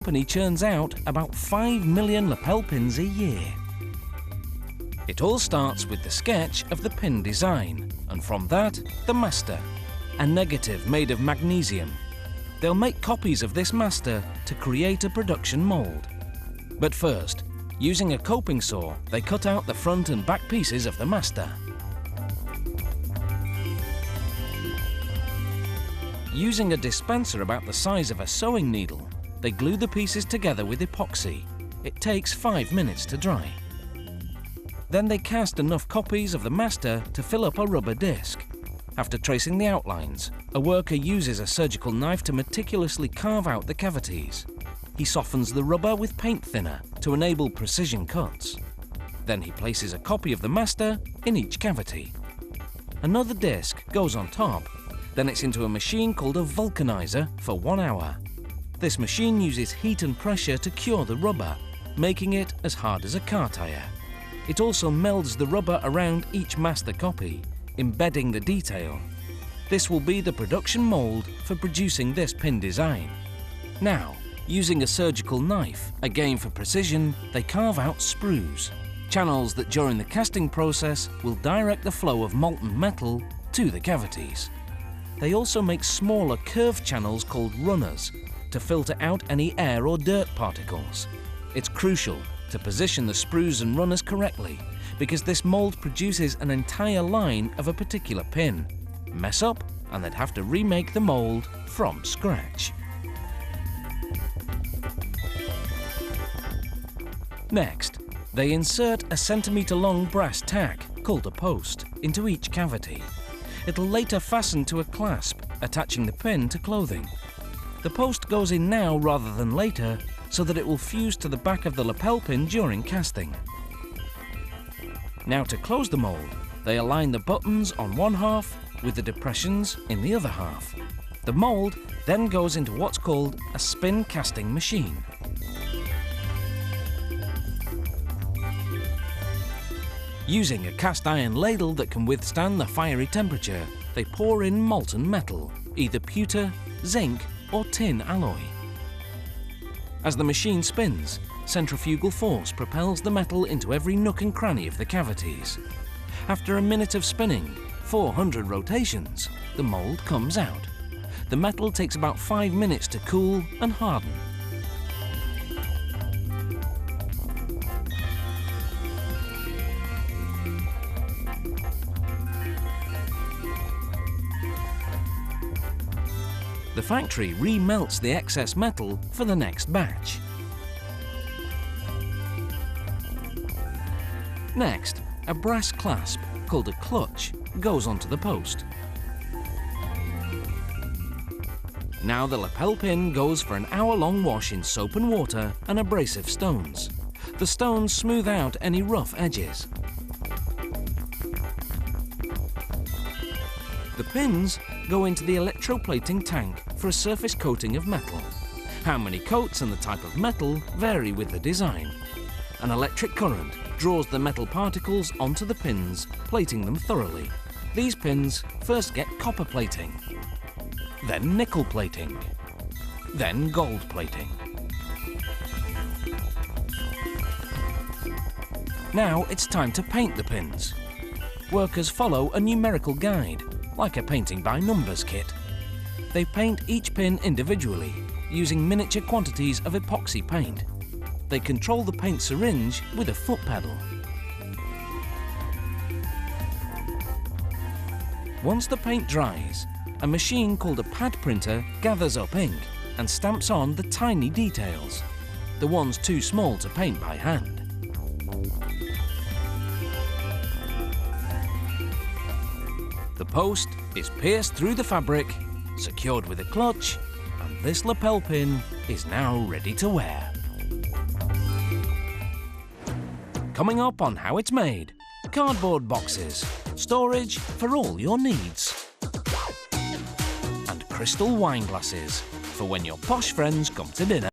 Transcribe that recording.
company churns out about 5 million lapel pins a year. It all starts with the sketch of the pin design, and from that, the master, a negative made of magnesium. They'll make copies of this master to create a production mould. But first, using a coping saw, they cut out the front and back pieces of the master. Using a dispenser about the size of a sewing needle, they glue the pieces together with epoxy. It takes 5 minutes to dry. Then they cast enough copies of the master to fill up a rubber disc. After tracing the outlines, a worker uses a surgical knife to meticulously carve out the cavities. He softens the rubber with paint thinner to enable precision cuts. Then he places a copy of the master in each cavity. Another disc goes on top. Then it's into a machine called a vulcanizer for 1 hour. This machine uses heat and pressure to cure the rubber, making it as hard as a car tire. It also melds the rubber around each master copy, embedding the detail. This will be the production mould for producing this pin design. Now, using a surgical knife, again for precision, they carve out sprues, channels that during the casting process will direct the flow of molten metal to the cavities. They also make smaller curved channels called runners to filter out any air or dirt particles. It's crucial to position the sprues and runners correctly because this mould produces an entire line of a particular pin. Mess up and they'd have to remake the mould from scratch. Next, they insert a centimetre-long brass tack, called a post, into each cavity. It'll later fasten to a clasp, attaching the pin to clothing. The post goes in now rather than later, so that it will fuse to the back of the lapel pin during casting. Now to close the mould, they align the buttons on one half with the depressions in the other half. The mould then goes into what's called a spin casting machine. Using a cast iron ladle that can withstand the fiery temperature, they pour in molten metal, either pewter, zinc or tin alloy. As the machine spins, centrifugal force propels the metal into every nook and cranny of the cavities. After a minute of spinning, 400 rotations, the mould comes out. The metal takes about 5 minutes to cool and harden. The factory remelts the excess metal for the next batch. Next, a brass clasp, called a clutch, goes onto the post. Now the lapel pin goes for an hour-long wash in soap and water and abrasive stones. The stones smooth out any rough edges. The pins go into the electroplating tank for a surface coating of metal. How many coats and the type of metal vary with the design. An electric current draws the metal particles onto the pins, plating them thoroughly. These pins first get copper plating, then nickel plating, then gold plating. Now it's time to paint the pins. Workers follow a numerical guide, like a painting by numbers kit. They paint each pin individually, using miniature quantities of epoxy paint. They control the paint syringe with a foot pedal. Once the paint dries, a machine called a pad printer gathers up ink and stamps on the tiny details, the ones too small to paint by hand. The post is pierced through the fabric, secured with a clutch, and this lapel pin is now ready to wear. Coming up on How It's Made, cardboard boxes, storage for all your needs, and crystal wine glasses for when your posh friends come to dinner.